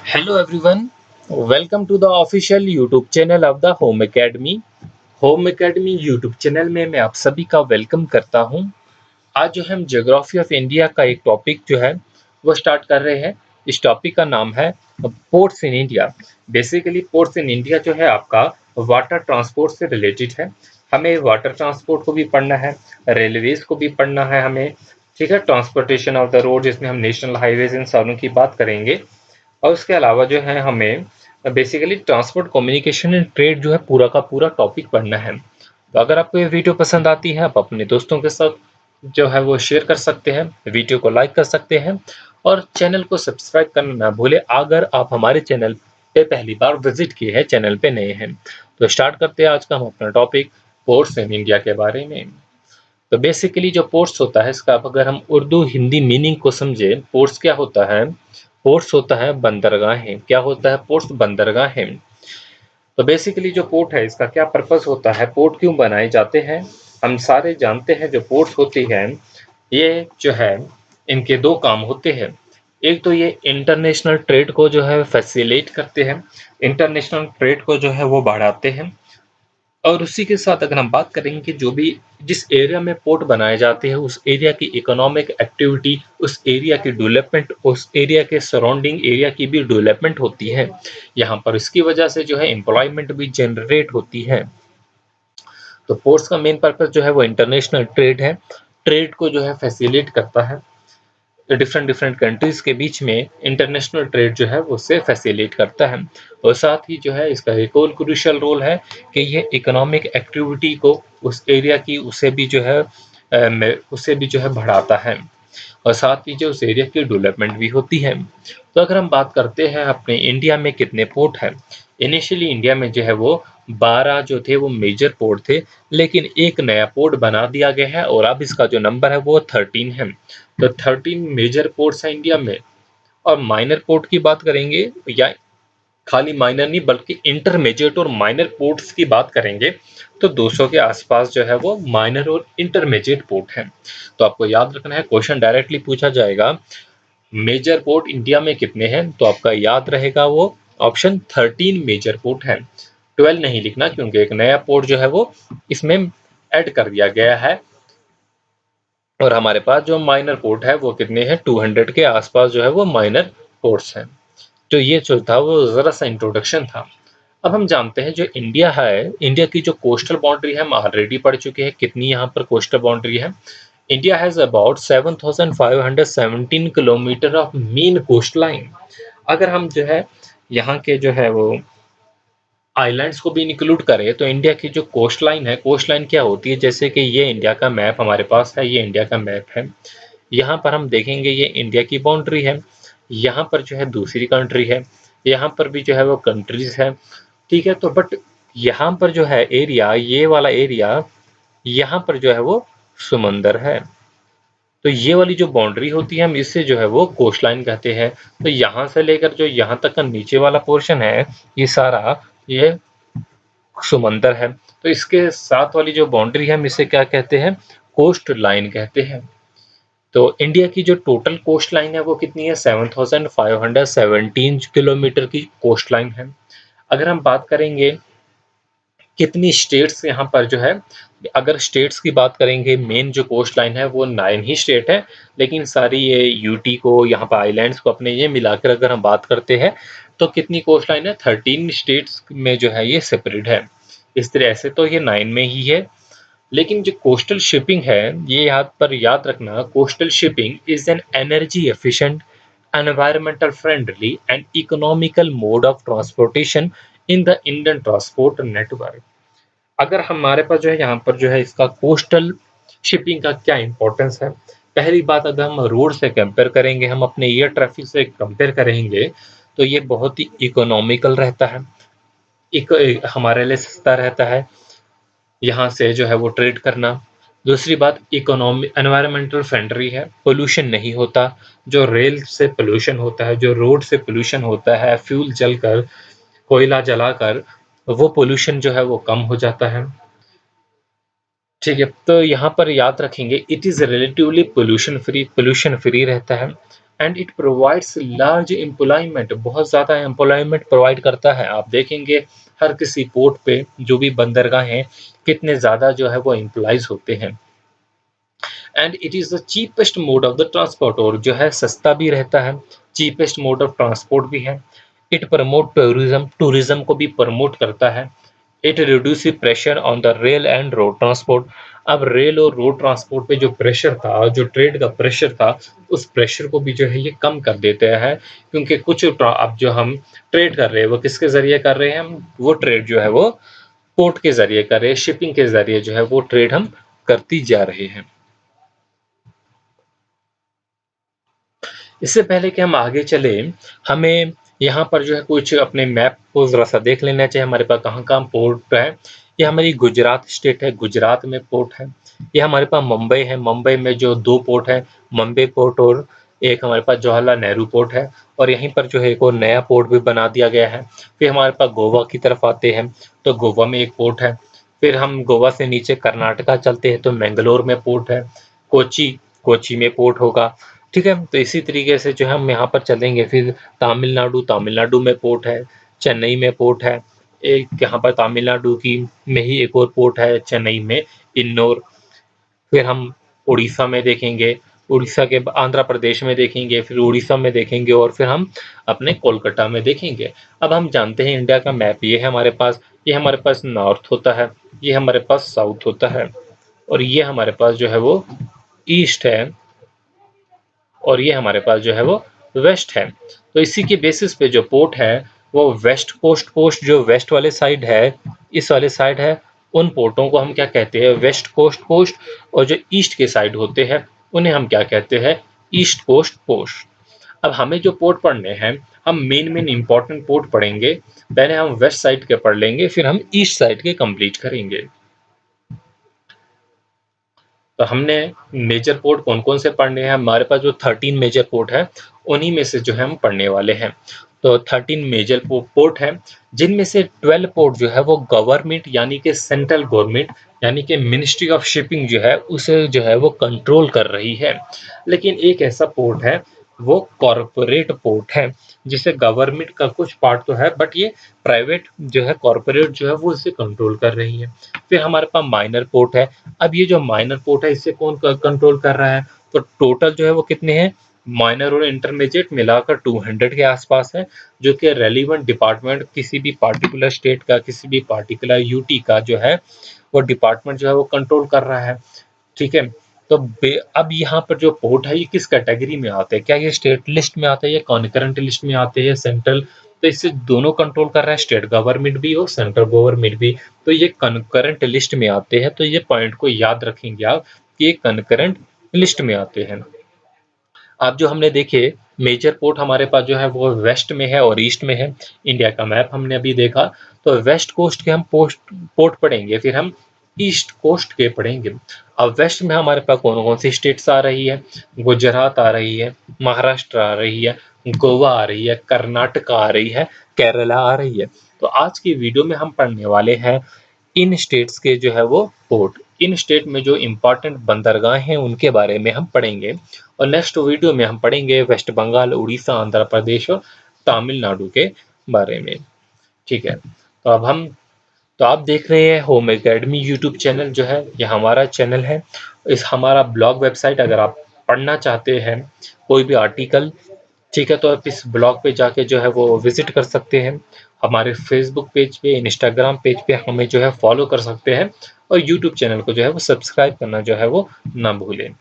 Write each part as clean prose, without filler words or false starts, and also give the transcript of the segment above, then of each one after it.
Hello everyone, welcome to the official YouTube channel of the Home Academy. Home academy YouTube channel में मैं आप सभी का welcome करता हूं। आज जो हम ज्योग्राफी ऑफ इंडिया का एक टॉपिक जो है वो स्टार्ट कर रहे हैं। इस टॉपिक का नाम है ports in India. Basically ports in India जो है आपका वाटर ट्रांसपोर्ट से रिलेटेड है। हमें वाटर ट्रांसपोर्ट को भी पढ़ना है, रेलवेज को भी पढ़ना है हमें। ठीक है, ट्रांसपोर्टेशन ऑफ द रोड जिसमें हम नेशनल हाईवेज इन सारों की बात करेंगे। और उसके अलावा जो है हमें basically transport communication and trade जो है पूरा का पूरा टॉपिक पढ़ना है। तो अगर आपको ये वीडियो पसंद आती है आप अपने दोस्तों के साथ जो है वो शेयर कर सकते हैं, वीडियो को लाइक कर सकते हैं और चैनल को सब्सक्राइब करना ना भूले अगर आप हमारे चैनल पे पहली बार विजिट किए हैं, चैनल पे नए हैं। तो स्टार्ट करते हैं आज का हम अपना टॉपिक पोर्ट्स इन इंडिया के बारे में। तो बेसिकली जो पोर्ट्स होता है इसका अगर हम उर्दू हिंदी मीनिंग को समझे, पोर्ट्स क्या होता है? पोर्ट्स होता है बंदरगाहें। क्या होता है? पोर्ट्स बंदरगाहें। तो बेसिकली जो पोर्ट है इसका क्या पर्पस होता है, पोर्ट क्यों बनाए जाते हैं? हम सारे जानते हैं जो पोर्ट्स होती हैं ये जो है इनके दो काम होते हैं। एक तो ये इंटरनेशनल ट्रेड को जो है फैसिलिटेट करते हैं, इंटरनेशनल ट्रेड को जो है वो बढ़ाते हैं। और उसी के साथ अगर हम बात करेंगे कि जो भी जिस एरिया में पोर्ट बनाए जाते हैं उस एरिया की इकोनॉमिक एक्टिविटी, उस एरिया की डेवलपमेंट, उस एरिया के सराउंडिंग एरिया की भी डेवलपमेंट होती है। यहाँ पर इसकी वजह से जो है एम्प्लॉयमेंट भी जनरेट होती है। तो पोर्ट्स का मेन पर्पस जो है वो इंटरनेशनल ट्रेड है। ट्रेड को जो है फैसिलिटेट करता है, डिफरेंट डिफरेंट कंट्रीज के बीच में इंटरनेशनल ट्रेड जो है उससे फैसिलिटेट करता है। और साथ ही जो है इसका एक और क्रूशियल रोल है कि ये इकोनॉमिक एक्टिविटी को उस एरिया की उसे भी जो है उसे भी जो है बढ़ाता है। और साथ ही जो उस एरिया की डेवलपमेंट भी होती है। तो अगर हम बात करते हैं अपने इंडिया में कितने पोर्ट हैं, इनिशियली इंडिया में जो है वो 12 जो थे वो मेजर पोर्ट थे, लेकिन एक नया पोर्ट बना दिया गया है और अब इसका जो नंबर है वो 13 है। तो 13 मेजर पोर्ट्स हैं इंडिया में। और माइनर पोर्ट की बात करेंगे या खाली माइनर नहीं बल्कि इंटरमीडिएट और माइनर पोर्ट्स की बात करेंगे तो 200 के आसपास जो है वो माइनर और इंटरमीडिएट पोर्ट हैं। तो आपको याद रखना है, क्वेश्चन डायरेक्टली पूछा जाएगा मेजर पोर्ट इंडिया में कितने हैं, तो आपका याद रहेगा वो ऑप्शन 13 मेजर पोर्ट है। 12 नहीं लिखना क्योंकि एक नया पोर्ट जो है वो इसमें ऐड कर दिया गया है। और हमारे पास जो माइनर पोर्ट है वो कितने हैं? 200 के आसपास जो है वो माइनर पोर्ट्स हैं। तो ये जो था वो जरा सा इंट्रोडक्शन था। अब हम जानते हैं जो इंडिया है, इंडिया की जो कोस्टल बाउंड्री है हम ऑलरेडी पढ़ चुके हैं। कितनी यहाँ पर कोस्टल बाउंड्री है? India has about 7,517 kilometre of mean coast line. अगर हम जो है यहाँ के जो है वो आइलैंड्स को भी इंक्लूड करें तो इंडिया की जो कोस्ट लाइन है, कोस्ट लाइन क्या होती है? जैसे कि ये इंडिया का मैप हमारे पास है, ये इंडिया का मैप है। यहाँ पर हम देखेंगे ये इंडिया की बाउंड्री है, यहाँ पर जो है दूसरी कंट्री है, यहाँ पर भी जो है वो कंट्रीज है। ठीक है, तो बट यहाँ पर जो है एरिया, ये वाला एरिया, यहाँ पर जो है वो समंदर है। तो ये वाली जो बाउंड्री होती है हम इससे जो है वो कोस्ट लाइन कहते हैं। तो यहाँ से लेकर जो यहाँ तक का नीचे वाला पोर्शन है ये सारा ये समंदर है। तो इसके साथ वाली जो बाउंड्री है हम इसे क्या कहते हैं? कोस्ट लाइन कहते हैं। तो इंडिया की जो टोटल कोस्ट लाइन है वो कितनी है? 7,517 किलोमीटर की कोस्ट लाइन है। अगर हम बात करेंगे कितनी स्टेट्स यहाँ पर जो है, अगर स्टेट्स की बात करेंगे मेन जो कोस्ट लाइन है वो 9 ही स्टेट है, लेकिन सारी ये यूटी को यहाँ पर आइलैंड्स को अपने ये मिलाकर अगर हम बात करते हैं तो कितनी कोस्ट लाइन है? 13 स्टेट्स में जो है ये सेपरेट है। इस तरह से तो ये 9 में ही है। लेकिन जो कोस्टल शिपिंग है ये याद रखना, coastal shipping is an energy efficient, environmental friendly and economical mode of transportation in the Indian transport network. अगर हमारे पास जो है यहाँ पर जो है इसका कोस्टल शिपिंग का क्या इंपॉर्टेंस है? पहली बात अगर हम रोड से कंपेयर करेंगे, हम अपने एयर ट्रैफिक से कंपेयर करेंगे तो ये बहुत ही इकोनॉमिकल रहता है, हमारे लिए सस्ता रहता है यहाँ से जो है वो ट्रेड करना। दूसरी बात इकोनॉमी एनवायरमेंटल फ्रेंडली है, पोल्यूशन नहीं होता। जो रेल से पोल्यूशन होता है, जो रोड से पोल्यूशन होता है, फ्यूल जलकर, कोयला जलाकर, वो पोल्यूशन जो है वो कम हो जाता है। ठीक है, तो यहाँ पर याद रखेंगे it is relatively pollution free रहता है। And it provides large employment, बहुत ज़्यादा एम्प्लॉयमेंट प्रोवाइड करता है। आप देखेंगे हर किसी पोर्ट पे जो भी बंदरगाह हैं कितने ज़्यादा जो है वो एम्प्लॉयज़ होते हैं। And it is the cheapest mode of the transport, और जो है सस्ता भी रहता है, चीपेस्ट मोड ऑफ ट्रांसपोर्ट भी है। इट प्रमोट टूरिज्म, टूरिज्म को भी प्रमोट करता है। It reduce pressure on the rail and road transport. अब रेल और रोड ट्रांसपोर्ट पे जो प्रेशर था, जो ट्रेड का प्रेशर था, उस प्रेशर को भी जो है ये कम कर देते हैं, क्योंकि कुछ अब जो हम ट्रेड कर रहे हैं वो किसके ज़रिए कर रहे हैं, हम वो ट्रेड जो है वो पोर्ट के ज़रिए कर रहे हैं, शिपिंग के ज़रिए जो है वो ट्रेड हम करती जा रहे हैं। इससे पहले कि हम आगे चले, हमें यहाँ पर जो है कुछ अपने मैप को ज़रा सा देख लेना चाहिए, हमारे पास कहाँ-कहाँ पोर्ट है। ये हमारी गुजरात स्टेट है, गुजरात में पोर्ट है। ये हमारे पास मुंबई है, मुंबई में जो 2 पोर्ट है, मुंबई पोर्ट और एक हमारे पास जवाहरलाल नेहरू पोर्ट है, और यहीं पर जो है एक और नया पोर्ट भी बना दिया गया है। फिर हमारे पास गोवा की तरफ आते हैं, तो गोवा में एक पोर्ट है। फिर हम गोवा से नीचे कर्नाटका चलते हैं तो मैंगलोर में पोर्ट है। कोच्चि, कोच्चि में पोर्ट होगा। ठीक है, तो इसी तरीके से जो है हम यहाँ पर चलेंगे, फिर तमिलनाडु, तमिलनाडु में पोर्ट है, चेन्नई में पोर्ट है। एक यहाँ पर तमिलनाडु की में ही एक और पोर्ट है, चेन्नई में इन्नोर। फिर हम उड़ीसा में देखेंगे, उड़ीसा के आंध्र प्रदेश में देखेंगे, फिर उड़ीसा में देखेंगे, और फिर हम अपने कोलकाता में देखेंगे। अब हम जानते हैं इंडिया का मैप ये है हमारे पास, ये हमारे पास नॉर्थ होता है, ये हमारे पास साउथ होता है, और ये हमारे पास जो है वो ईस्ट है, और ये हमारे पास जो है वो वेस्ट है। तो इसी के बेसिस पे जो पोर्ट है वो वेस्ट कोस्ट, पोस्ट जो वेस्ट वाले साइड है, इस वाले साइड है, उन पोर्टों को हम क्या कहते हैं, वेस्ट कोस्ट पोस्ट। और जो ईस्ट के साइड होते हैं उन्हें हम क्या कहते हैं, ईस्ट कोस्ट पोस्ट। अब हमें जो पोर्ट पढ़ने हैं, हम मेन मेन इंपॉर्टेंट पोर्ट पढ़ेंगे। पहले हम वेस्ट साइड के पढ़ लेंगे, फिर हम ईस्ट साइड के कंप्लीट करेंगे। तो हमने मेजर पोर्ट कौन कौन से पढ़ने हैं, हमारे पास जो 13 मेजर पोर्ट है उन्हीं में से जो है हम पढ़ने वाले हैं। तो 13 मेजर पोर्ट है, जिनमें से 12 पोर्ट जो है वो गवर्नमेंट यानी कि सेंट्रल गवर्नमेंट यानी कि मिनिस्ट्री ऑफ शिपिंग जो है उसे जो है वो कंट्रोल कर रही है। लेकिन एक ऐसा पोर्ट है वो कॉरपोरेट पोर्ट है, जिसे गवर्नमेंट का कुछ पार्ट तो है बट ये प्राइवेट जो है, कॉरपोरेट जो है वो इसे कंट्रोल कर रही है। फिर हमारे पास माइनर पोर्ट है। अब ये जो माइनर पोर्ट है इसे कौन कंट्रोल कर रहा है, तो टोटल जो है वो कितने हैं, माइनर और इंटरमीडिएट मिलाकर 200 के आसपास है, जो कि रेलिवेंट डिपार्टमेंट किसी भी पार्टिकुलर स्टेट का, किसी भी पार्टिकुलर यूटी का जो है वो डिपार्टमेंट जो है वो कंट्रोल कर रहा है। ठीक है, तो अब यहाँ पर जो पोर्ट है ये किस कैटेगरी में आते हैं, क्या ये स्टेट लिस्ट में आते हैं या कॉन्करेंट लिस्ट में आते हैं, सेंट्रल। तो इससे दोनों कंट्रोल कर रहा है, स्टेट गवर्नमेंट भी और सेंट्रल गवर्नमेंट भी। तो ये कनकरेंट लिस्ट में आते हैं, तो ये पॉइंट को याद रखेंगे आप कि ये कनकरेंट लिस्ट में आते हैं। अब जो हमने देखे मेजर पोर्ट हमारे पास जो है वो वेस्ट में है और ईस्ट में है। इंडिया का मैप हमने अभी देखा, तो वेस्ट कोस्ट के हम पोर्ट पढ़ेंगे, फिर हम ईस्ट कोस्ट के पढ़ेंगे। अब वेस्ट में हमारे पास कौन कौन सी स्टेट्स आ रही है, गुजरात आ रही है, महाराष्ट्र आ रही है, गोवा आ रही है, कर्नाटका आ रही है, केरला आ रही है। तो आज की वीडियो में हम पढ़ने वाले हैं इन स्टेट्स के जो है वो पोर्ट, इन स्टेट में जो इम्पोर्टेंट बंदरगाह हैं उनके बारे में हम पढ़ेंगे। और नेक्स्ट वीडियो में हम पढ़ेंगे वेस्ट बंगाल, उड़ीसा, आंध्र प्रदेश और तमिलनाडु के बारे में। ठीक है, तो आप देख रहे हैं होम एकेडमी यूट्यूब चैनल जो है, ये हमारा चैनल है। इस हमारा ब्लॉग वेबसाइट, अगर आप पढ़ना चाहते हैं कोई भी आर्टिकल, ठीक है, तो आप इस ब्लॉग पे जाके जो है वो विजिट कर सकते हैं। हमारे फेसबुक पेज पे, इंस्टाग्राम पेज पे हमें जो है फॉलो कर सकते हैं, और यूट्यूब चैनल को जो है वो सब्सक्राइब करना जो है वो ना भूलें।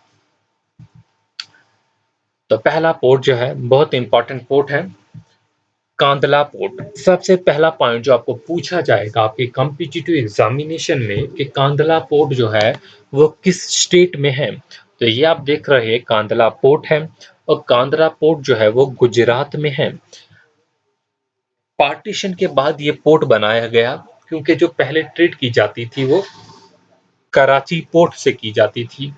तो पहला पोर्ट जो है बहुत इंपॉर्टेंट पोर्ट है, कांदला पोर्ट। सबसे पहला पॉइंट जो आपको पूछा जाएगा आपके कॉम्पिटिटिव एग्जामिनेशन में कि कांदला पोर्ट जो है वो किस स्टेट में है, तो ये आप देख रहे हैं कांदला पोर्ट है, और कांदला पोर्ट जो है वो गुजरात में है। पार्टीशन के बाद ये पोर्ट बनाया गया, क्योंकि जो पहले ट्रेड की जाती थी वो कराची पोर्ट से की जाती थी,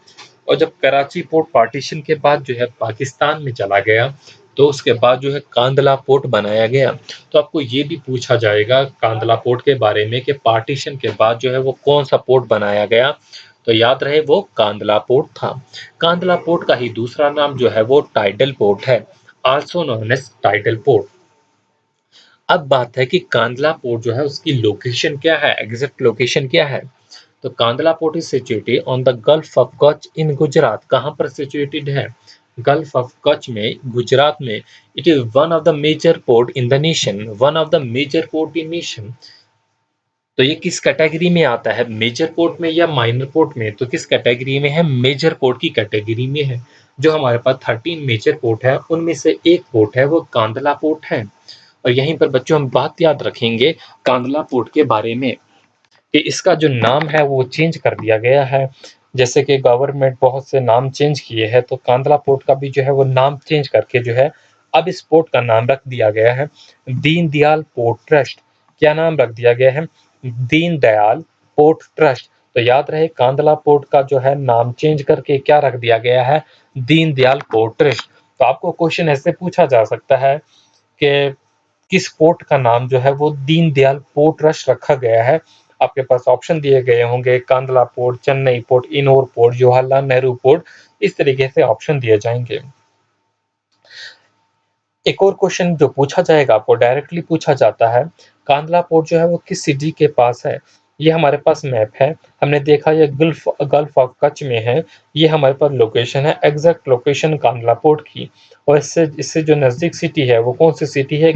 और जब कराची पोर्ट पार्टीशन के बाद जो है पाकिस्तान में चला गया, तो उसके बाद जो है कांदला पोर्ट बनाया गया। तो आपको ये भी पूछा जाएगा कांदला पोर्ट के बारे में कि पार्टीशन के बाद जो है वो कौन सा पोर्ट बनाया गया, तो याद रहे वो कांदला पोर्ट था। कांदला पोर्ट का ही दूसरा नाम जो है वो टाइडल पोर्ट है, also known as tidal port. अब बात है कि कांदला पोर्ट जो है उसकी लोकेशन क्या है, एग्जैक्ट लोकेशन क्या है। तो Kandla port is situated on the gulf of Kutch in Gujarat. कहाँ पर सिचुएटेड है? गल्फ ऑफ कच्छ में, गुजरात में। It is one of the major port in the nation, one of the major port in nation. तो ये किस कैटेगरी में आता है, मेजर पोर्ट में या माइनर पोर्ट में? तो किस कैटेगरी में है? मेजर पोर्ट की कैटेगरी में है। जो हमारे पास 13 मेजर पोर्ट है उनमें से एक पोर्ट है वो कांदला पोर्ट है। और यहीं पर बच्चों हम बात याद रखेंगे कांदला पोर्ट के बारे में कि इसका जो नाम है वो चेंज कर दिया गया है। जैसे कि गवर्नमेंट बहुत से नाम चेंज किए हैं, तो कांदला पोर्ट का भी जो है वो नाम चेंज करके जो है अब इस पोर्ट का नाम रख दिया गया है दीनदयाल पोर्ट ट्रस्ट। क्या नाम रख दिया गया है? Deendayal port trust. तो याद रहे कांदला पोर्ट का जो है नाम चेंज करके क्या रख दिया गया है? Deendayal port trust. तो आपको क्वेश्चन ऐसे पूछा जा सकता है कि किस पोर्ट का नाम जो है वो दीनदयाल पोर्ट ट्रस्ट रखा गया है। आपके पास ऑप्शन दिए गए होंगे, Kandla port, Chennai port, इनोर port, Jawaharlal Nehru port, इस तरीके से ऑप्शन दिए जाएंगे। एक और क्वेश्चन जो पूछा जाएगा आपको डायरेक्टली पूछा जाता है, कांदला पोर्ट जो है वो किस सिटी के पास है? ये हमारे पास मैप है, हमने देखा ये गल्फ ऑफ कच्छ में है। ये हमारे पास लोकेशन है, एग्जैक्ट लोकेशन कांदला पोर्ट की। और इससे इससे जो नज़दीक सिटी है वो कौन सी सिटी है?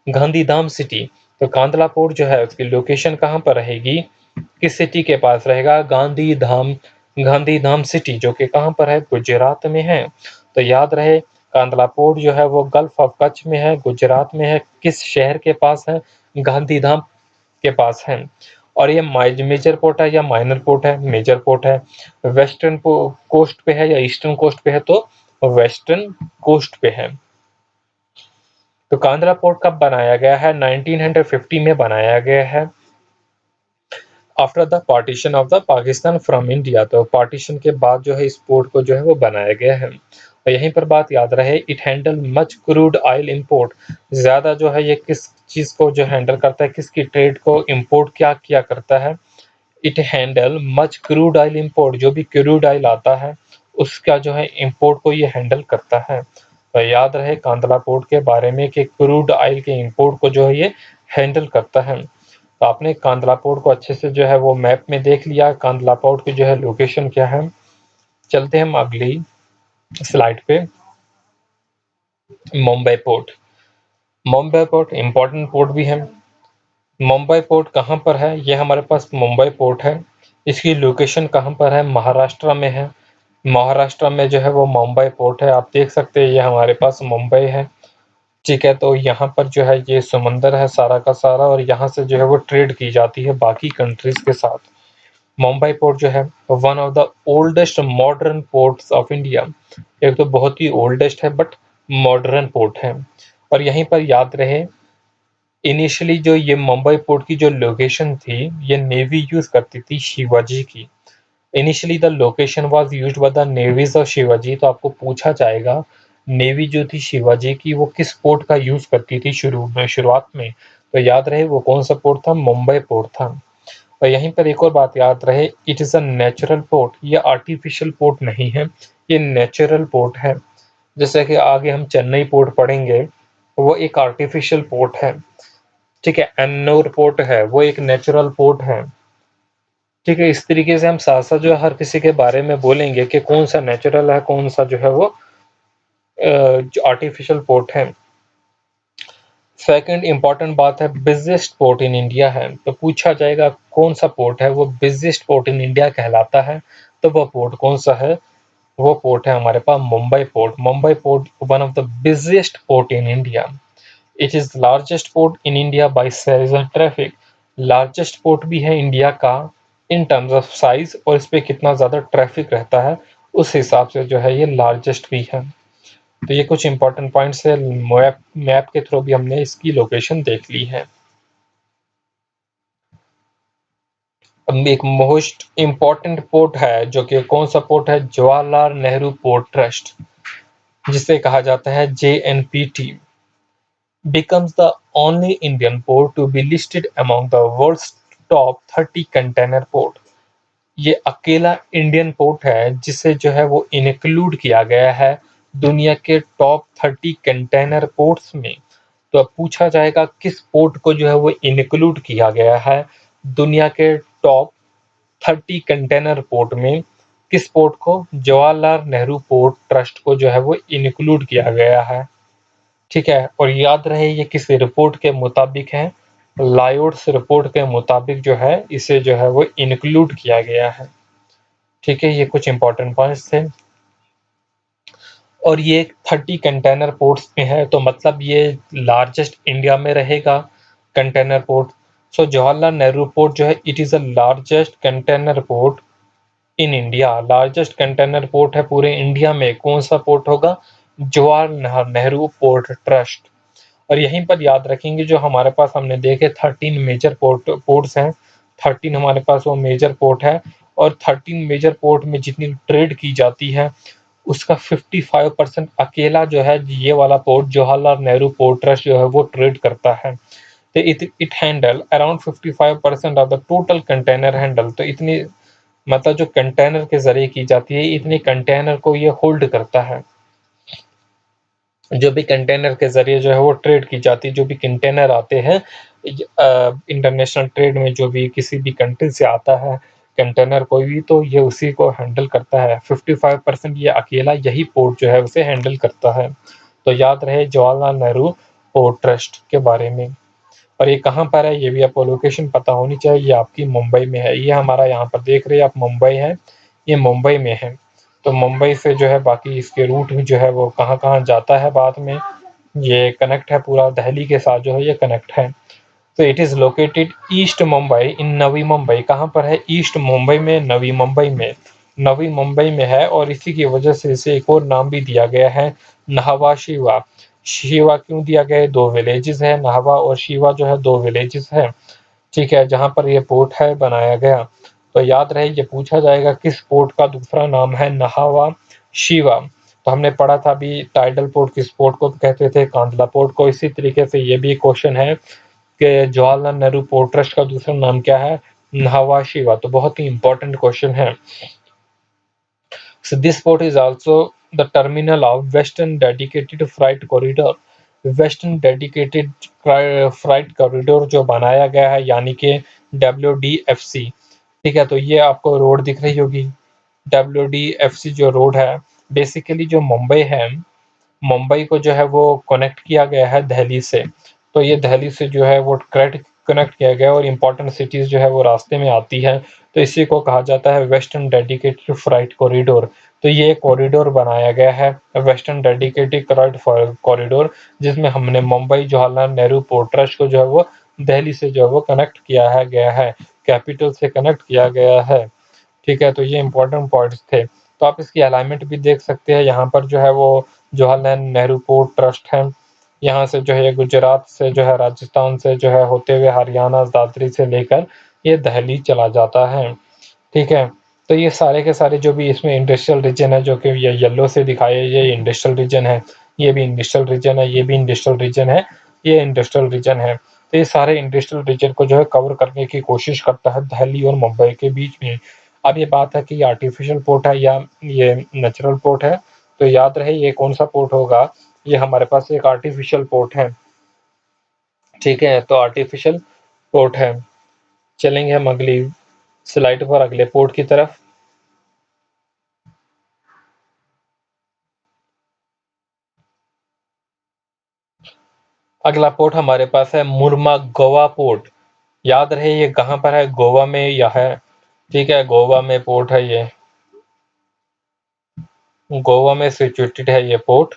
गांधीधाम सिटी। तो कांदला पोर्ट जो है उसकी लोकेशन कहाँ पर रहेगी, किस सिटी के पास रहेगा? गांधीधाम सिटी, जो कि कहाँ पर है? गुजरात में है। तो याद रहे कांदला पोर्ट जो है वो गल्फ ऑफ कच्छ में है, गुजरात में है। किस शहर के पास है? गांधीधाम के पास है। और ये मेजर पोर्ट है या माइनर पोर्ट है? मेजर पोर्ट है। वेस्टर्न कोस्ट पे है या ईस्टर्न कोस्ट पे है? तो वेस्टर्न कोस्ट पे है। तो कांदला पोर्ट कब बनाया गया है? 1950 में बनाया गया है, after the partition of the Pakistan from India. तो पार्टीशन के बाद जो है इस पोर्ट को जो है वो बनाया गया है। और यहीं पर बात याद रहे, it handle much crude oil import. ज़्यादा जो है ये किस चीज़ को जो हैंडल करता है, किसकी ट्रेड को इंपोर्ट क्या किया करता है? It handle much crude oil import. जो भी क्रूड ऑयल आता है उसका जो है इंपोर्ट को ये हैंडल करता है। तो याद रहे कांदला पोर्ट के बारे में कि क्रूड ऑयल के इंपोर्ट को जो है ये हैंडल करता है। तो आपने कांदला पोर्ट को अच्छे से जो है वो मैप में देख लिया, कांदला पोर्ट की जो है लोकेशन क्या है। चलते हैं हम अगली स्लाइड पे। Mumbai port. Mumbai port important port भी है। मुंबई पोर्ट कहाँ पर है? ये हमारे पास मुंबई पोर्ट है। इसकी लोकेशन कहाँ पर है? महाराष्ट्र में है। महाराष्ट्र में जो है वो मुंबई पोर्ट है। आप देख सकते हैं ये हमारे पास मुंबई है। ठीक है, तो यहाँ पर जो है ये समंदर है सारा का सारा, और यहाँ से जो है वो ट्रेड की जाती है बाकी कंट्रीज के साथ। मुंबई पोर्ट जो है one of the oldest modern ports of India. एक तो बहुत ही ओल्डेस्ट है बट मॉडर्न पोर्ट है। और यहीं पर याद रहे इनिशियली जो ये मुंबई पोर्ट की जो लोकेशन थी ये नेवी यूज करती थी शिवाजी की। Initially the location was used by the navies of Shivaji. तो आपको पूछा जाएगा नेवी जो थी शिवाजी की वो किस पोर्ट का यूज करती थी शुरुआत में? तो याद रहे वो कौन सा पोर्ट था? मुंबई पोर्ट था। और यहीं पर एक और बात याद रहे, it is a natural port. ये आर्टिफिशियल पोर्ट नहीं है, ये नेचुरल पोर्ट है। जैसे कि आगे हम चेन्नई पोर्ट पढ़ेंगे, वो एक आर्टिफिशियल पोर्ट है। ठीक है, एन्नूर पोर्ट है वो एक नेचुरल पोर्ट है। ठीक है, इस तरीके से हम साथ साथ जो है हर किसी के बारे में बोलेंगे कि कौन सा नेचुरल है, कौन सा जो है वो जो आर्टिफिशियल पोर्ट है। सेकंड इंपॉर्टेंट बात है, बिजिएस्ट पोर्ट इन इंडिया है। तो पूछा जाएगा कौन सा पोर्ट है वो बिजिएस्ट पोर्ट इन इंडिया कहलाता है? तो वो पोर्ट कौन सा है? वो पोर्ट है हमारे पास Mumbai port. Mumbai port one of the busiest port in India. It is largest port in India by size and traffic. Largest port भी है इंडिया का इन टर्म्स ऑफ साइज, और इस पे कितना ज्यादा ट्रैफिक रहता है उस हिसाब से जो है ये लार्जेस्ट भी है। तो ये कुछ इंपॉर्टेंट पॉइंट्स है, मैप के थ्रू भी हमने इसकी लोकेशन देख ली है। अब एक मोस्ट इम्पॉर्टेंट पोर्ट है जो कि कौन सा पोर्ट है? जवाहरलाल नेहरू पोर्ट ट्रस्ट, जिसे कहा जाता है JNPT, becomes the only Indian port to be listed among the world's top 30 container port। ये अकेला इंडियन पोर्ट है जिसे जो है वो इंक्लूड किया गया है दुनिया के टॉप 30 कंटेनर पोर्ट्स में। तो अब पूछा जाएगा किस पोर्ट को जो है वो इंक्लूड किया गया है दुनिया के टॉप 30 कंटेनर पोर्ट में, किस पोर्ट को? जवाहरलाल नेहरू पोर्ट ट्रस्ट को जो है वो इंक्लूड किया गया है। ठीक है, और याद रहे ये किस रिपोर्ट के मुताबिक है? लायोड्स रिपोर्ट के मुताबिक जो है इसे जो है वो इंक्लूड किया गया है। ठीक है, ये कुछ इंपॉर्टेंट पॉइंट्स थे। और ये 30 कंटेनर पोर्ट्स में है, तो मतलब ये लार्जेस्ट इंडिया में रहेगा कंटेनर पोर्ट। सो जवाहरलाल नेहरू पोर्ट जो है it is a largest container port in India. Largest container port है पूरे इंडिया में। कौन सा पोर्ट होगा? Jawaharlal Nehru port trust. और यहीं पर याद रखेंगे जो हमारे पास हमने देखे 13 मेजर पोर्ट्स हैं। 13 हमारे पास वो मेजर पोर्ट है, और 13 मेजर पोर्ट में जितनी ट्रेड की जाती है उसका 55% अकेला जो है ये वाला port Jawaharlal Nehru port trust जो है वो ट्रेड करता है। तो it handle around 55% of the total container handle. तो इतनी मतलब जो कंटेनर के जरिए की जाती है इतने कंटेनर को ये होल्ड करता है। जो भी कंटेनर के जरिए जो है वो ट्रेड की जाती है, जो भी कंटेनर आते हैं इंटरनेशनल ट्रेड में, जो भी किसी भी कंट्री से आता है कंटेनर कोई भी, तो ये उसी को हैंडल करता है। 55% ये अकेला यही पोर्ट जो है उसे हैंडल करता है। तो याद रहे जवाहरलाल नेहरू पोर्ट ट्रस्ट के बारे में। और ये कहाँ पर है ये भी आपको लोकेशन पता होनी चाहिए। ये आपकी मुंबई में है। ये हमारा यहाँ पर देख रहे हैं आप मुंबई है, ये मुंबई में है। तो मुंबई से जो है बाकी इसके रूट जो है वो कहाँ कहाँ जाता है बाद में, ये कनेक्ट है पूरा दिल्ली के साथ जो है ये कनेक्ट है। तो it is located east Mumbai in Navi Mumbai. कहाँ पर है? ईस्ट मुंबई में, नवी मुंबई में। नवी मुंबई में है, और इसी की वजह से इसे एक और नाम भी दिया गया है, नाहवा शिवा। शिवा क्यों दिया गया है? 2 विलेजेस है, नाहवा और शिवा जो है 2 विलेजेस है। ठीक है, जहाँ पर ये पोर्ट है बनाया गया। तो याद रहे ये पूछा जाएगा किस पोर्ट का दूसरा नाम है नाहवा शिवा। तो हमने पढ़ा था अभी टाइडल पोर्ट किस पोर्ट को कहते थे? कांदला पोर्ट को। इसी तरीके से ये भी क्वेश्चन है कि जवाहरलाल नेहरू पोर्ट ट्रस्ट का दूसरा नाम क्या है? नाहवा शिवा। तो बहुत ही इंपॉर्टेंट क्वेश्चन है। So this port is also the terminal of Western Dedicated Freight Corridor। Western dedicated freight corridor जो बनाया गया है यानी कि WDFC। ठीक है, तो ये आपको रोड दिख रही होगी WDFC जो रोड है। बेसिकली जो मुंबई है, मुंबई को जो है वो कनेक्ट किया गया है दिल्ली से। तो ये दिल्ली से जो है वो कनेक्ट किया गया है, और इम्पोर्टेंट सिटीज़ जो है वो रास्ते में आती है। तो इसी को कहा जाता है वेस्टर्न डेडिकेटेड फ्राइट कॉरिडोर। तो ये कॉरिडोर बनाया गया है वेस्टर्न डेडिकेटेड फ्राइट कॉरिडोर, जिसमें हमने मुंबई जवाहरलाल नेहरू पोर्ट ट्रस्ट को जो है वो दिल्ली से जो है वो कनेक्ट किया है गया है, कैपिटल से कनेक्ट किया गया है। ठीक है, तो ये इंपॉर्टेंट पॉइंट्स थे। तो आप इसकी अलाइनमेंट भी देख सकते हैं। यहाँ पर जो है वो जवाहरलाल नेहरू पोर्ट ट्रस्ट है। यहाँ से जो है गुजरात से जो है राजस्थान से जो है होते हुए हरियाणा दादरी से लेकर ये दिल्ली चला जाता है। ठीक है, तो ये सारे के सारे जो भी इसमें इंडस्ट्रियल रीजन है जो कि ये येलो से दिखाया ये इंडस्ट्रियल रीजन है, ये भी इंडस्ट्रियल रीजन है, ये भी इंडस्ट्रियल रीजन है, ये इंडस्ट्रियल रीजन है। तो ये सारे इंडस्ट्रियल रीजन को जो है कवर करने की कोशिश करता है दिल्ली और मुंबई के बीच में। अब ये बात है कि ये आर्टिफिशियल पोर्ट है या ये नेचुरल पोर्ट है। तो याद रहे ये कौन सा पोर्ट होगा? ये हमारे पास एक आर्टिफिशियल पोर्ट है। ठीक है, तो आर्टिफिशियल पोर्ट है। चलेंगे हम अगली स्लाइड पर अगले पोर्ट की तरफ। अगला पोर्ट हमारे पास है मुर्मा गोवा पोर्ट। याद रहे ये कहाँ पर है? गोवा में यह है। ठीक है, गोवा में पोर्ट है ये, गोवा में सिचुएटेड है ये पोर्ट।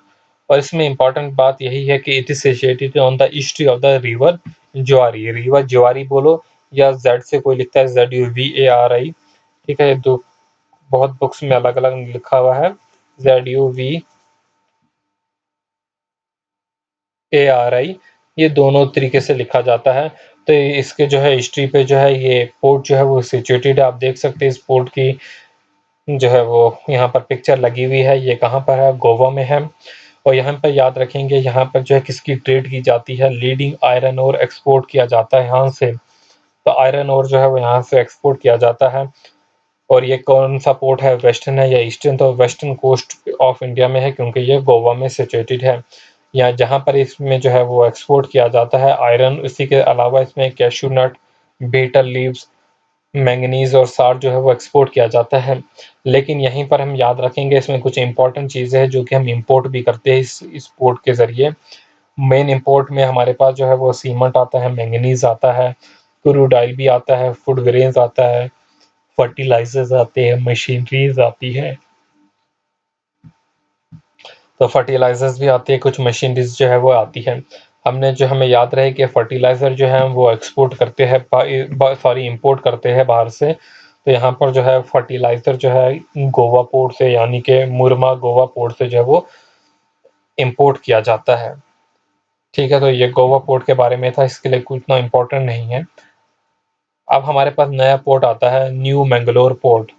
और इसमें इंपॉर्टेंट बात यही है कि it is situated on the estuary of the river Zuari. River Zuari बोलो या जेड से कोई लिखता है ZUVARI। ठीक है, दो बहुत बुक्स में अलग अलग लिखा हुआ है ZUVARI। ये दोनों तरीके से लिखा जाता है। तो इसके जो है हिस्ट्री पे जो है ये पोर्ट जो है वो सिचुएटेड है। आप देख सकते हैं इस पोर्ट की जो है वो यहाँ पर पिक्चर लगी हुई है। ये कहाँ पर है? गोवा में है। और यहाँ पर याद रखेंगे यहाँ पर जो है किसकी ट्रेड की जाती है? लीडिंग आयरन और एक्सपोर्ट किया जाता है यहाँ से। तो आयरन और जो है वो यहाँ से एक्सपोर्ट किया जाता है। और ये कौन सा पोर्ट है, वेस्टर्न है या ईस्टर्न? तो वेस्टर्न कोस्ट ऑफ इंडिया में है, क्योंकि ये गोवा में सिचुएटेड है। या जहाँ पर इसमें जो है वो एक्सपोर्ट किया जाता है आयरन, इसी के अलावा इसमें कैशू नट, बीटल लीव्स, मैंगनीज और सार जो है वो एक्सपोर्ट किया जाता है। लेकिन यहीं पर हम याद रखेंगे, इसमें कुछ इंपॉर्टेंट चीज़ें हैं जो कि हम इंपोर्ट भी करते हैं इस पोर्ट के ज़रिए। मेन इंपोर्ट में हमारे पास जो है वो सीमेंट आता है, मैंगनीज आता है, क्रूड ऑयल भी आता है, फूड ग्रेन्स आता है, फर्टिलाइजर्स आते हैं, मशीनरीज आती है। तो फर्टिलाइजर्स भी आती है, कुछ मशीनरीज जो है वो आती है। हमने जो हमें याद रहे कि फर्टिलाइजर जो है वो एक्सपोर्ट करते हैं, सॉरी इंपोर्ट करते हैं बाहर से। तो यहाँ पर जो है फर्टिलाइजर जो है गोवा पोर्ट से, यानी कि मुरमा गोवा पोर्ट से जो है वो इंपोर्ट किया जाता है। ठीक है, तो ये गोवा पोर्ट के बारे में था, इसके लिए कुछ इतना इम्पोर्टेंट नहीं है। अब हमारे पास नया पोर्ट आता है, न्यू मैंगलोर पोर्ट।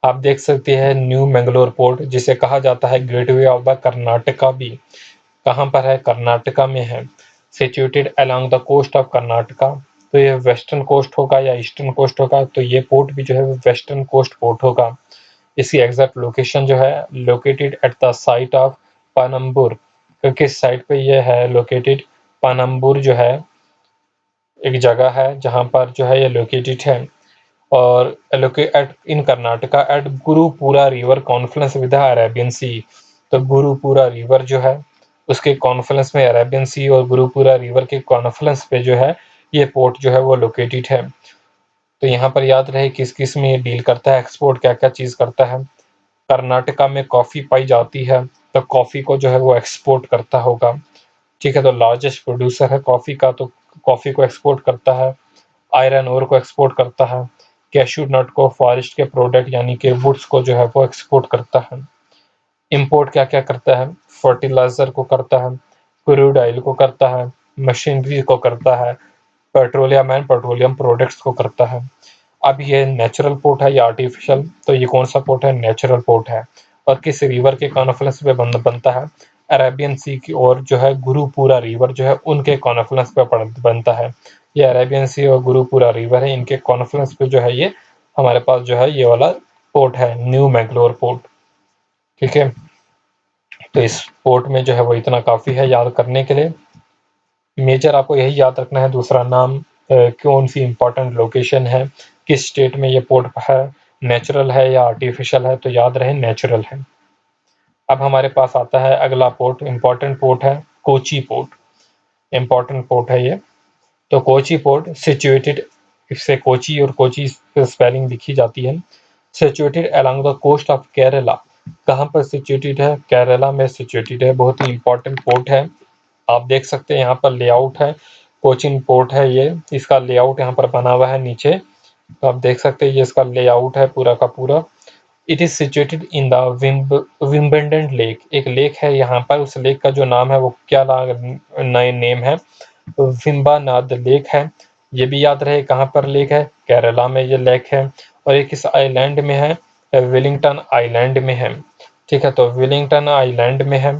आप देख सकते हैं न्यू मैंगलोर पोर्ट, जिसे कहा जाता है गेटवे ऑफ द कर्नाटका भी। कहाँ पर है? कर्नाटका में है, situated along the coast of Karnataka. तो ये वेस्टर्न कोस्ट होगा या ईस्टर्न कोस्ट होगा? तो ये पोर्ट भी जो है वेस्टर्न कोस्ट पोर्ट होगा। इसकी एग्जैक्ट लोकेशन जो है located at the site of Panambur, क्योंकि साइट पे ये है लोकेटेड। पानम्बुर जो है एक जगह है जहाँ पर जो है ये लोकेटेड है, और at in Karnataka at Gurupura river confluence with the Arabian sea. तो गुरुपुरा रिवर जो है उसके कॉन्फ्लुएंस में अरेबियन सी, और गुरुपुरा रिवर के कॉन्फ्लुएंस पे जो है ये पोर्ट जो है वो लोकेटेड है। तो यहाँ पर याद रहे किस किस में ये डील करता है, एक्सपोर्ट क्या क्या चीज़ करता है। कर्नाटका में कॉफ़ी पाई जाती है, तो कॉफ़ी को जो है वो एक्सपोर्ट करता होगा। ठीक है, तो लार्जेस्ट प्रोड्यूसर है कॉफ़ी का, तो कॉफ़ी को एक्सपोर्ट करता है। आयरन ओर को एक्सपोर्ट करता है। कैशू नट को, फॉरेस्ट के प्रोडक्ट यानी कि वुड्स को जो है वो एक्सपोर्ट करता है। इंपोर्ट क्या क्या करता है? फर्टिलाइजर को करता है, क्रूड ऑयल को करता है, मशीनरी को करता है, पेट्रोलियम एंड पेट्रोलियम प्रोडक्ट्स को करता है। अब ये नेचुरल पोर्ट है या आर्टिफिशियल? तो ये कौन सा पोर्ट है? नेचुरल पोर्ट है। और किस रिवर के कॉन्फ्लुएंस पे बनता है? अरेबियन सी की, और जो है गुरुपुरा रिवर जो है उनके कॉन्फ्लुएंस पे बनता है। ये अरेबियन सी और गुरुपुरा रिवर है, इनके कॉन्फ्लुएंस पे जो है ये हमारे पास जो है ये वाला पोर्ट है, न्यू मैंगलोर पोर्ट। ठीक है, तो इस पोर्ट में जो है वो इतना काफ़ी है याद करने के लिए। मेजर आपको यही याद रखना है, दूसरा नाम, कौन सी इंपॉर्टेंट लोकेशन है, किस स्टेट में ये पोर्ट है, नेचुरल है या आर्टिफिशियल है? तो याद रहे नेचुरल है। अब हमारे पास आता है अगला पोर्ट, इंपॉर्टेंट पोर्ट है कोची पोर्ट। इंपॉर्टेंट पोर्ट है ये। तो कोची पोर्ट सिचुएटेड, इससे कोची और कोची स्पेलिंग लिखी जाती है, situated along the coast of Kerala. कहाँ पर सिचुएटेड है? केरला में सिचुएटेड है। बहुत ही इंपॉर्टेंट पोर्ट है। आप देख सकते हैं यहाँ पर लेआउट है, कोचिन पोर्ट है ये, इसका लेआउट यहाँ पर बना हुआ है नीचे। तो आप देख सकते हैं ये इसका लेआउट है पूरा का पूरा। It is situated in the Wimbledon lake. एक लेक है यहाँ पर, उस लेक का जो नाम है वो क्या नए नेम है? विम्बानाद लेक है। ये भी याद रहे कहाँ पर लेक है? केरला में ये लेक है। और एक इस आइलैंड में है, विलिंगटन आइलैंड में है। ठीक है, तो विलिंगटन आइलैंड में है,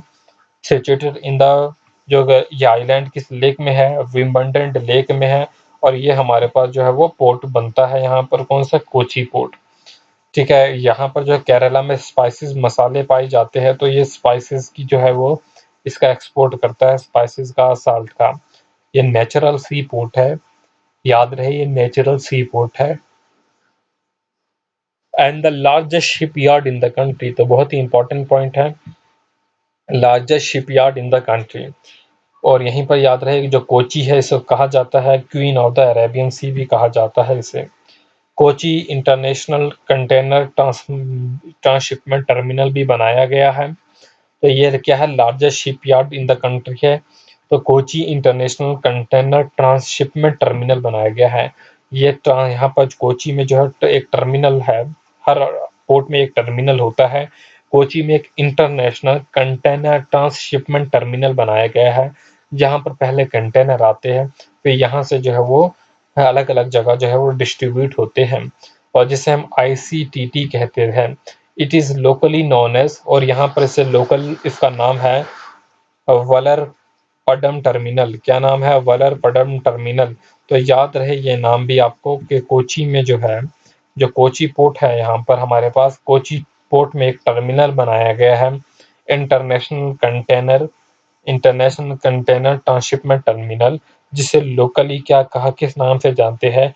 सिचुएटेड इन द, जो ये आइलैंड किस लेक में है? विम्बलडन लेक में है। और ये हमारे पास जो है वो पोर्ट बनता है यहाँ पर, कौन सा? कोची पोर्ट। ठीक है, यहाँ पर जो है केरला में स्पाइसेस मसाले पाए जाते हैं, तो ये स्पाइसेस की जो है वो इसका एक्सपोर्ट करता है, स्पाइसेस का, साल्ट का। ये नेचुरल सी पोर्ट है, याद रहे ये नेचुरल सी पोर्ट है। And the largest shipyard in the country, तो बहुत ही इंपॉर्टेंट पॉइंट है, largest shipyard in the country. और यहीं पर याद रहे जो कोची है इसे कहा जाता है क्वीन ऑफ द अरेबियन सी भी कहा जाता है इसे। Kochi international container transshipment terminal भी बनाया गया है। तो ये क्या है? Largest shipyard in the country है। तो Kochi international container transshipment terminal बनाया गया है। ये यहाँ पर कोची में जो है एक टर्मिनल है, हर पोर्ट में एक टर्मिनल होता है। कोची में एक इंटरनेशनल कंटेनर ट्रांसशिपमेंट टर्मिनल बनाया गया है, जहाँ पर पहले कंटेनर आते हैं, फिर यहाँ से जो है वो अलग अलग जगह जो है वो डिस्ट्रीब्यूट होते हैं, और जिसे हम ICTT कहते हैं। It is locally known as, और यहाँ पर इसे लोकल इसका नाम है वलर पडम टर्मिनल। क्या नाम है? वलर पडम टर्मिनल। तो याद रहे ये नाम भी आपको कि कोची में जो है जो कोची पोर्ट है, यहाँ पर हमारे पास कोची पोर्ट में एक टर्मिनल बनाया गया है, इंटरनेशनल कंटेनर ट्रांसशिपमेंट टर्मिनल, जिसे लोकली क्या कहा किस नाम से जानते हैं,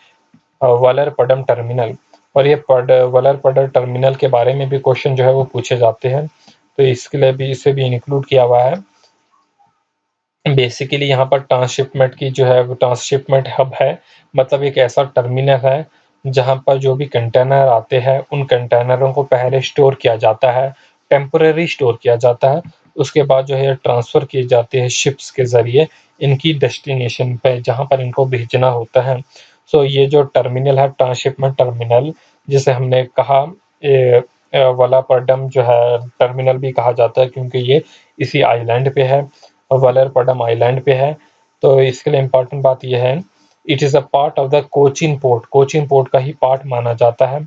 वलरपडम टर्मिनल। और ये वलरपडम टर्मिनल के बारे में भी क्वेश्चन जो है वो पूछे जाते हैं, तो इसके लिए भी इसे भी इंक्लूड किया हुआ है। बेसिकली यहाँ पर ट्रांसशिपमेंट की जो है ट्रांसशिपमेंट हब है, मतलब एक ऐसा टर्मिनल है जहाँ पर जो भी कंटेनर आते हैं उन कंटेनरों को पहले स्टोर किया जाता है, टेम्पररी स्टोर किया जाता है, उसके बाद जो है ट्रांसफ़र किए जाते हैं शिप्स के ज़रिए इनकी डेस्टिनेशन पे जहाँ पर इनको भेजना होता है। सो ये जो टर्मिनल है ट्रांसशिपमेंट टर्मिनल, जिसे हमने कहा वलापडम जो है टर्मिनल भी कहा जाता है, क्योंकि ये इसी आइलैंड पे है, वलरपडम आइलैंड पे है। तो इसके लिए इम्पोर्टेंट बात यह है, it is a part of the Cochin port, Cochin port का ही पार्ट माना जाता है।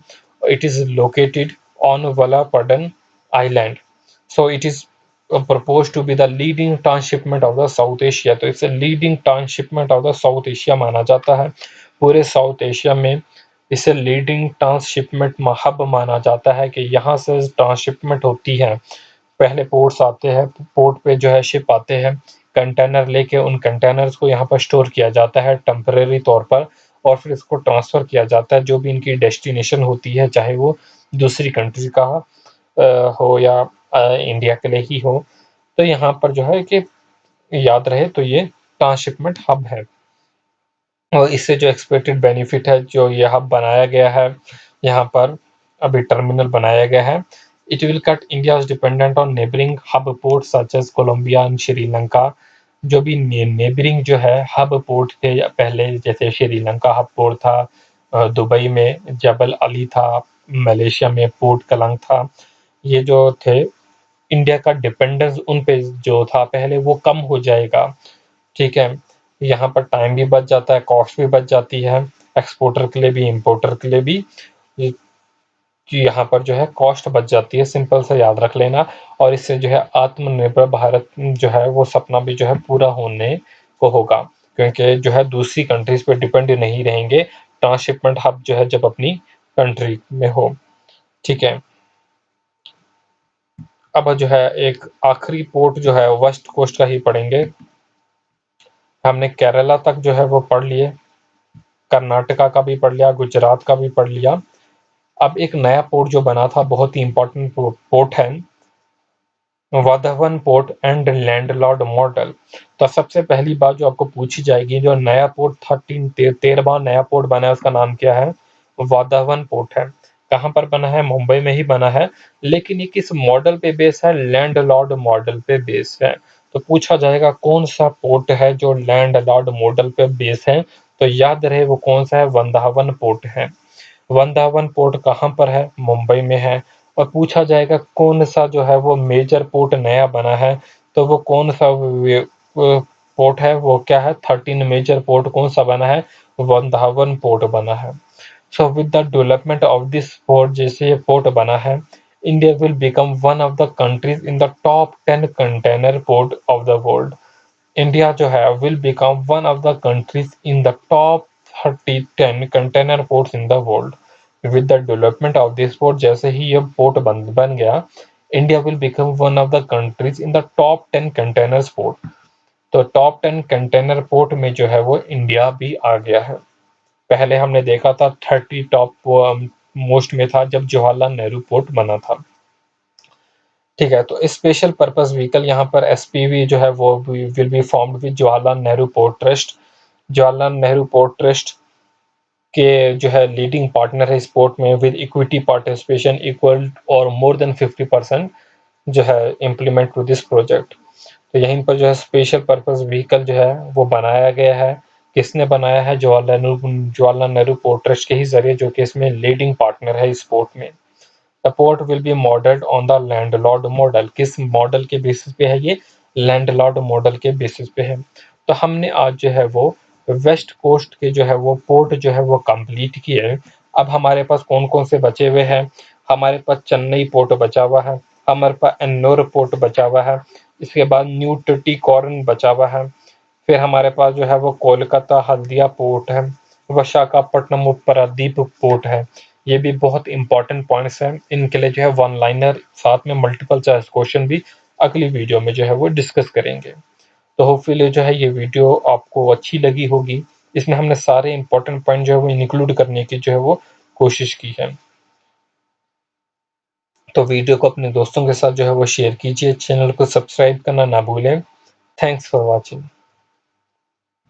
It is located on Vallarpadam island, so it is proposed to be the leading transshipment of the south Asia. तो इसे leading transshipment of the south Asia माना जाता है। पूरे साउथ एशिया में इसे लीडिंग ट्रांसशिपमेंट हब माना जाता है कि यहाँ से ट्रांसशिपमेंट होती है। पहले पोर्ट्स आते हैं, पोर्ट पे जो है शिप आते हैं, कंटेनर लेके उन कंटेनर्स को यहाँ पर स्टोर किया जाता है टेम्परेरी तौर पर, और फिर इसको ट्रांसफ़र किया जाता है जो भी इनकी डेस्टिनेशन होती है, चाहे वो दूसरी कंट्री का हो या इंडिया के लिए ही हो। तो यहाँ पर जो है कि याद रहे, तो ये ट्रांसशिपमेंट हब है। और इससे जो एक्सपेक्टेड बेनिफिट है, जो ये हब बनाया गया है, यहाँ पर अभी टर्मिनल बनाया गया है, it will cut India's dependent on neighbouring hub port such as Colombia and Sri Lanka. जो भी नेबरिंग जो है हब पोर्ट थे पहले, जैसे श्रीलंका हब पोर्ट था, दुबई में जबल अली था, मलेशिया में पोर्ट कलंग था, ये जो थे इंडिया का डिपेंडेंस उन पे जो था पहले वो कम हो जाएगा। ठीक है, यहाँ पर टाइम भी बच जाता है, कॉस्ट भी बच जाती है, एक्सपोर्टर के लिए भी इम्पोर्टर के लिए भी, कि यहाँ पर जो है कॉस्ट बच जाती है, सिंपल से याद रख लेना। और इससे जो है आत्मनिर्भर भारत जो है वो सपना भी जो है पूरा होने को होगा, क्योंकि जो है दूसरी कंट्रीज पे डिपेंड नहीं रहेंगे, ट्रांसशिपमेंट हब जो है जब अपनी कंट्री में हो। ठीक है, अब जो है एक आखिरी पोर्ट जो है वेस्ट कोस्ट का ही पढ़ेंगे। हमने केरला तक जो है वो पढ़ लिए, कर्नाटका का भी पढ़ लिया, गुजरात का भी पढ़ लिया। अब एक नया पोर्ट जो बना था, बहुत ही इंपॉर्टेंट पोर्ट है, Vadhavan port and landlord model. तो सबसे पहली बात जो आपको पूछी जाएगी, जो नया पोर्ट 13वां नया पोर्ट बना है उसका नाम क्या है, वाधवन पोर्ट है। कहाँ पर बना है, मुंबई में ही बना है, लेकिन ये किस मॉडल पे बेस है, लैंडलॉर्ड मॉडल पे बेस है। तो पूछा जाएगा कौन सा पोर्ट है जो लैंडलॉर्ड मॉडल पे बेस है, तो याद रहे वो कौन सा है, वृंदावन पोर्ट है। वृंदावन पोर्ट कहाँ पर है, मुंबई में है। और पूछा जाएगा कौन सा जो है वो मेजर पोर्ट नया बना है, तो वो कौन सा पोर्ट है, वो क्या है, 13 मेजर पोर्ट कौन सा बना है, वृंदावन पोर्ट बना है। So with the development of this port, जैसे ये पोर्ट बना है, India will become one of the countries in the top 10 container port of the world. India जो है will become one of the countries in the top 10 container ports in the world. With the development of this port, जैसे ही ये port बन गया, India will become one of the countries in the top 10 container port. तो top 10 container port में जो है वो India भी आ गया है। पहले हमने देखा था 30 टॉप मोस्ट में था जब जवाहरलाल नेहरू पोर्ट बना था। ठीक है, तो स्पेशल पर्पस व्हीकल यहाँ पर एसपीवी जो है वो will be formed with Jawaharlal Nehru port trust. Jawaharlal Nehru port trust के जो है लीडिंग पार्टनर है इस पोर्ट में, विद इक्विटी पार्टिसिपेशन इक्वल और मोर देन 50% जो है इम्प्लीमेंट टू दिस प्रोजेक्ट। तो यहीं पर जो है स्पेशल पर्पस व्हीकल जो है वो बनाया गया है। किसने बनाया है, जवाहरलाल नेहरू पोर्ट ट्रस्ट के ही जरिए, जो कि इसमें लीडिंग पार्टनर है इस पोर्ट में। The port will be modelled on the landlord model. किस मॉडल के बेसिस पे है ये, लैंडलॉर्ड मॉडल के बेसिस पे है। तो हमने आज जो है वो वेस्ट कोस्ट के जो है वो पोर्ट जो है वो कंप्लीट किए हैं। अब हमारे पास कौन कौन से बचे हुए हैं, हमारे पास चेन्नई पोर्ट बचा हुआ है, हमारे पास एन्नोर पोर्ट बचा हुआ है, इसके बाद न्यू टुटिकोरिन बचा हुआ है, फिर हमारे पास जो है वो कोलकाता हल्दिया पोर्ट है, विशाखापट्टनम पारादीप पोर्ट है। ये भी बहुत इंपॉर्टेंट पॉइंट्स हैं। इनके लिए जो है वन लाइनर साथ में मल्टीपल चॉइस क्वेश्चन भी अगली वीडियो में जो है वो डिस्कस करेंगे। तो होपफुली जो है ये वीडियो आपको अच्छी लगी होगी। इसमें हमने सारे इंपॉर्टेंट पॉइंट जो है वो इंक्लूड करने की जो है वो कोशिश की है। तो वीडियो को अपने दोस्तों के साथ जो है वो शेयर कीजिए, चैनल को सब्सक्राइब करना ना भूलें। Thanks for watching.